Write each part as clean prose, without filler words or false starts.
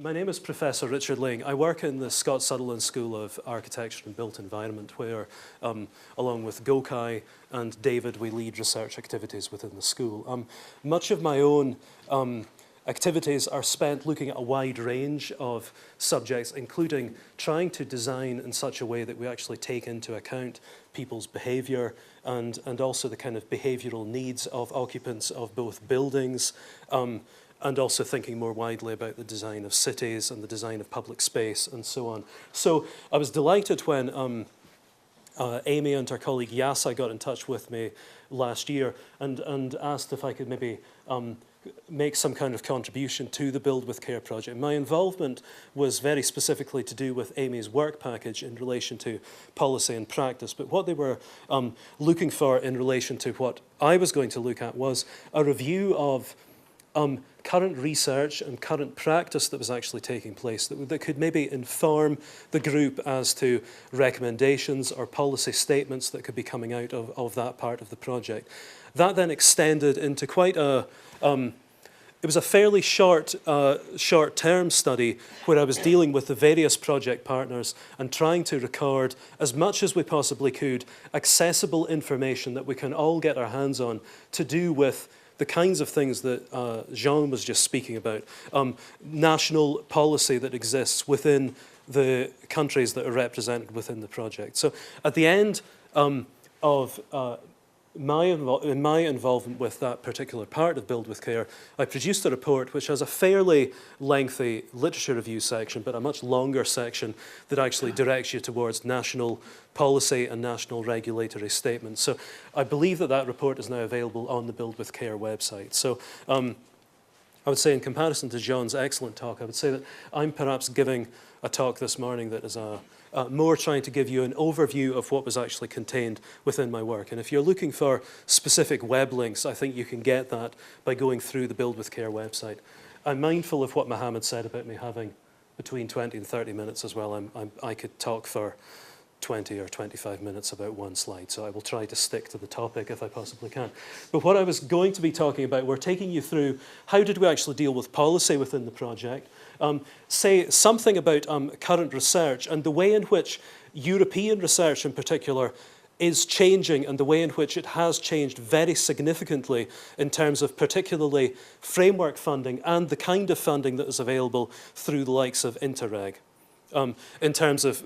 My name is Professor Richard Laing. I work in the Scott Sutherland School of Architecture and Built Environment, where, along with Gokai and David, we lead research activities within the school. Much of my own activities are spent looking at a wide range of subjects, including trying to design in such a way that we actually take into account people's behaviour and also the kind of behavioural needs of occupants of both buildings, and also thinking more widely about the design of cities and the design of public space and so on. So I was delighted when Amy and her colleague Yasa got in touch with me last year and asked if I could maybe make some kind of contribution to the Build with Care project. My involvement was very specifically to do with Amy's work package in relation to policy and practice, but what they were looking for in relation to what I was going to look at was a review of current research and current practice that was actually taking place that could maybe inform the group as to recommendations or policy statements that could be coming out of that part of the project. That then extended into quite a, it was a fairly short-term study where I was dealing with the various project partners and trying to record as much as we possibly could accessible information that we can all get our hands on to do with the kinds of things that Jean was just speaking about, national policy that exists within the countries that are represented within the project. So at the end of my involvement with that particular part of Build with Care, I produced a report which has a fairly lengthy literature review section, but a much longer section that actually directs you towards national policy and national regulatory statements. So I believe that report is now available on the Build with Care website. So I would say in comparison to John's excellent talk, I would say that I'm perhaps giving a talk this morning that is more trying to give you an overview of what was actually contained within my work. And if you're looking for specific web links, I think you can get that by going through the Build with Care website. I'm mindful of what Mohammed said about me having between 20 and 30 minutes as well. I could talk for 20 or 25 minutes about one slide, so I will try to stick to the topic if I possibly can. But what I was going to be talking about, we're taking you through how did we actually deal with policy within the project, say something about current research and the way in which European research in particular is changing and the way in which it has changed very significantly in terms of particularly framework funding and the kind of funding that is available through the likes of Interreg, in terms of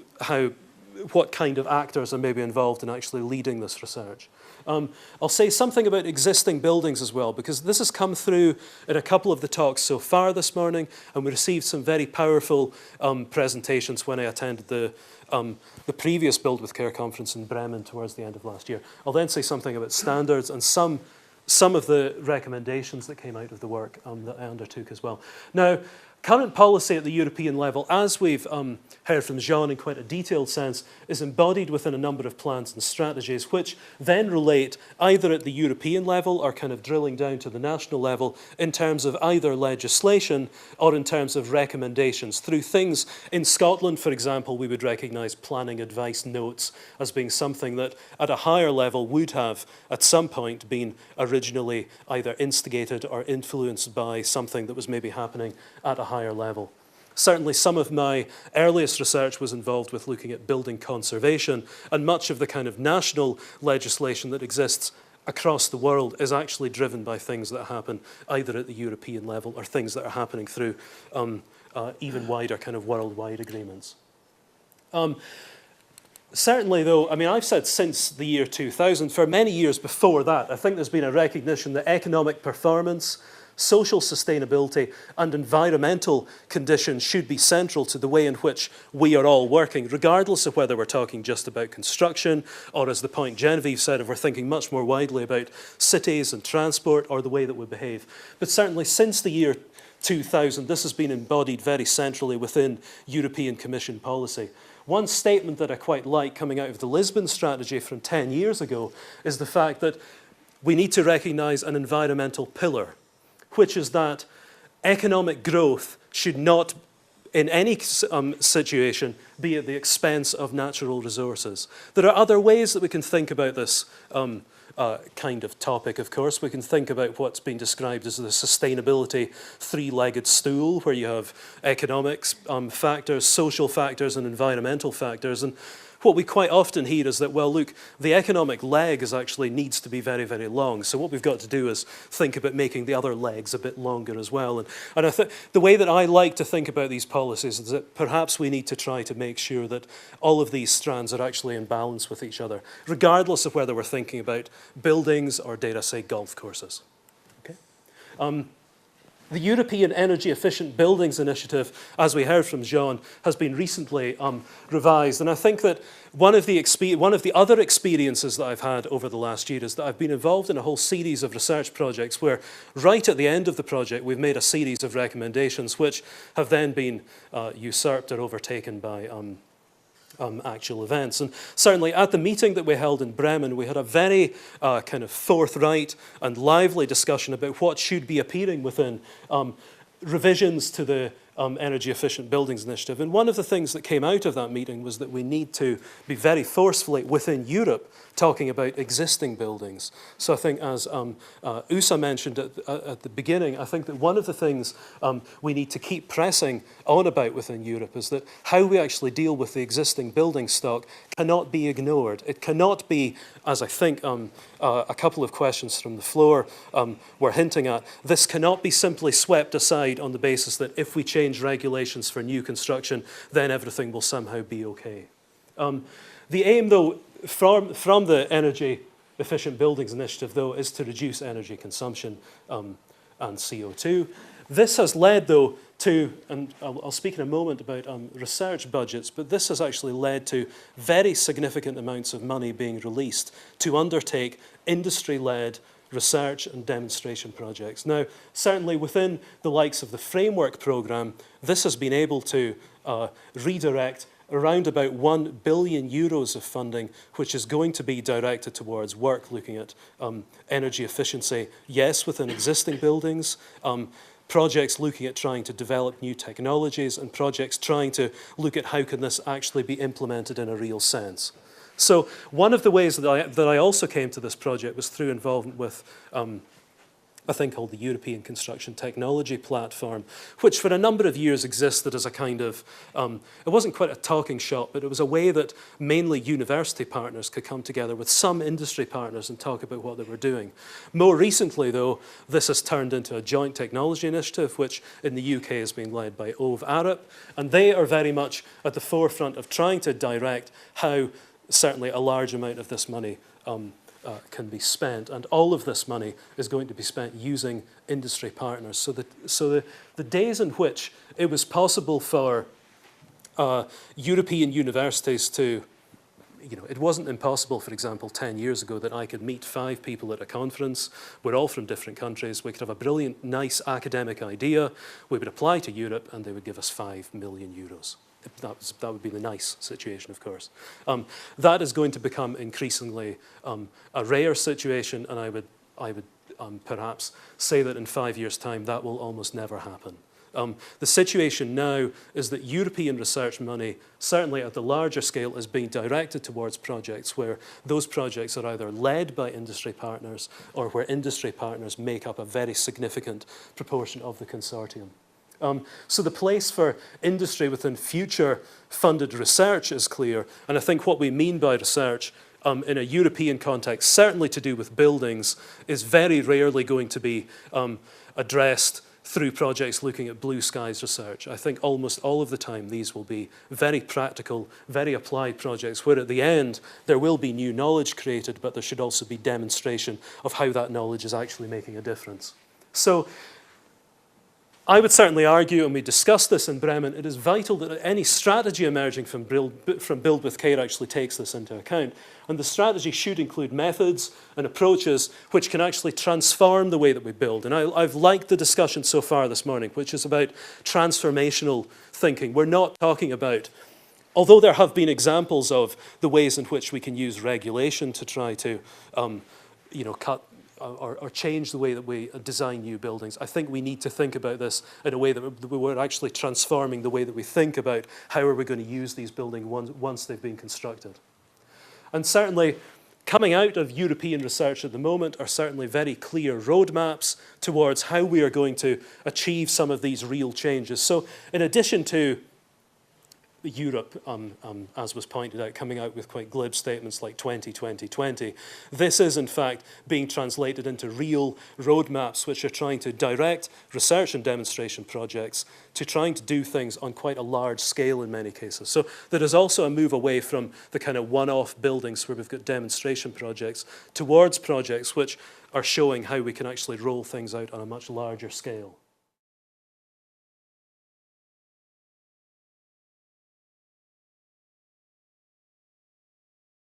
what kind of actors are maybe involved in actually leading this research. I'll say something about existing buildings as well, because this has come through in a couple of the talks so far this morning, and we received some very powerful presentations when I attended the previous Build with Care conference in Bremen towards the end of last year. I'll then say something about standards and some of the recommendations that came out of the work that I undertook as well. Now, current policy at the European level, as we've heard from Jean in quite a detailed sense, is embodied within a number of plans and strategies which then relate either at the European level or kind of drilling down to the national level in terms of either legislation or in terms of recommendations through things. In Scotland, for example, we would recognise planning advice notes as being something that at a higher level would have at some point been originally either instigated or influenced by something that was maybe happening at a higher level. Certainly some of my earliest research was involved with looking at building conservation, and much of the kind of national legislation that exists across the world is actually driven by things that happen either at the European level or things that are happening through even wider kind of worldwide agreements. Certainly though, I mean, I've said since the year 2000, for many years before that, I think there's been a recognition that economic performance, social sustainability and environmental conditions should be central to the way in which we are all working, regardless of whether we're talking just about construction or, as the point Genevieve said, if we're thinking much more widely about cities and transport or the way that we behave. But certainly since the year 2000, this has been embodied very centrally within European Commission policy. One statement that I quite like coming out of the Lisbon strategy from 10 years ago is the fact that we need to recognise an environmental pillar, which is that economic growth should not, in any situation, be at the expense of natural resources. There are other ways that we can think about this kind of topic, of course. We can think about what's been described as the sustainability three-legged stool, where you have economics factors, social factors, and environmental factors. And what we quite often hear is that, well, look, the economic leg actually needs to be very, very long. So what we've got to do is think about making the other legs a bit longer as well. And I think the way that I like to think about these policies is that perhaps we need to try to make sure that all of these strands are actually in balance with each other, regardless of whether we're thinking about buildings or, dare I say, golf courses. Okay. The European Energy Efficient Buildings Initiative, as we heard from Jean, has been recently revised. And I think that one of the other experiences that I've had over the last year is that I've been involved in a whole series of research projects where right at the end of the project we've made a series of recommendations which have then been usurped or overtaken by actual events. And certainly at the meeting that we held in Bremen, we had a very kind of forthright and lively discussion about what should be appearing within revisions to the Energy Efficient Buildings Initiative. And one of the things that came out of that meeting was that we need to be very forcefully within Europe talking about existing buildings. So I think, as Usa mentioned at the beginning, I think that one of the things we need to keep pressing on about within Europe is that how we actually deal with the existing building stock cannot be ignored. It cannot be, as I think a couple of questions from the floor were hinting at, this cannot be simply swept aside on the basis that if we change regulations for new construction, then everything will somehow be okay. The aim, though, from the Energy Efficient Buildings Initiative, though, is to reduce energy consumption and CO2. This has led, though, to, and I'll speak in a moment about research budgets, but this has actually led to very significant amounts of money being released to undertake industry-led research and demonstration projects. Now, certainly within the likes of the Framework Programme, this has been able to redirect around about €1 billion of funding, which is going to be directed towards work looking at energy efficiency, yes, within existing buildings, projects looking at trying to develop new technologies, and projects trying to look at how can this actually be implemented in a real sense. So one of the ways that I also came to this project was through involvement with a thing called the European Construction Technology Platform, which for a number of years existed as a kind of, it wasn't quite a talking shop, but it was a way that mainly university partners could come together with some industry partners and talk about what they were doing. More recently, though, this has turned into a joint technology initiative, which in the UK has been led by OV Arup, and they are very much at the forefront of trying to direct how certainly a large amount of this money can be spent, and all of this money is going to be spent using industry partners. So the days in which it was possible for European universities to, it wasn't impossible, for example, 10 years ago that I could meet 5 people at a conference. We're all from different countries. We could have a brilliant, nice academic idea. We would apply to Europe and they would give us €5 million. That would be the nice situation, of course. That is going to become increasingly a rare situation, and I would perhaps say that in 5 years' time that will almost never happen. The situation now is that European research money, certainly at the larger scale, is being directed towards projects where those projects are either led by industry partners or where industry partners make up a very significant proportion of the consortium. So the place for industry within future funded research is clear, and I think what we mean by research in a European context, certainly to do with buildings, is very rarely going to be addressed through projects looking at blue skies research. I think almost all of the time these will be very practical, very applied projects where at the end there will be new knowledge created, but there should also be demonstration of how that knowledge is actually making a difference. So I would certainly argue, and we discussed this in Bremen, it is vital that any strategy emerging from Build with Care actually takes this into account. And the strategy should include methods and approaches which can actually transform the way that we build. And I've liked the discussion so far this morning, which is about transformational thinking. We're not talking about, although there have been examples of the ways in which we can use regulation to try to cut or change the way that we design new buildings. I think we need to think about this in a way that we're actually transforming the way that we think about how are we going to use these buildings once they've been constructed. And certainly, coming out of European research at the moment are certainly very clear roadmaps towards how we are going to achieve some of these real changes. So in addition to Europe, as was pointed out, coming out with quite glib statements like 2020. This is, in fact, being translated into real roadmaps which are trying to direct research and demonstration projects to trying to do things on quite a large scale in many cases. So there is also a move away from the kind of one-off buildings where we've got demonstration projects towards projects which are showing how we can actually roll things out on a much larger scale.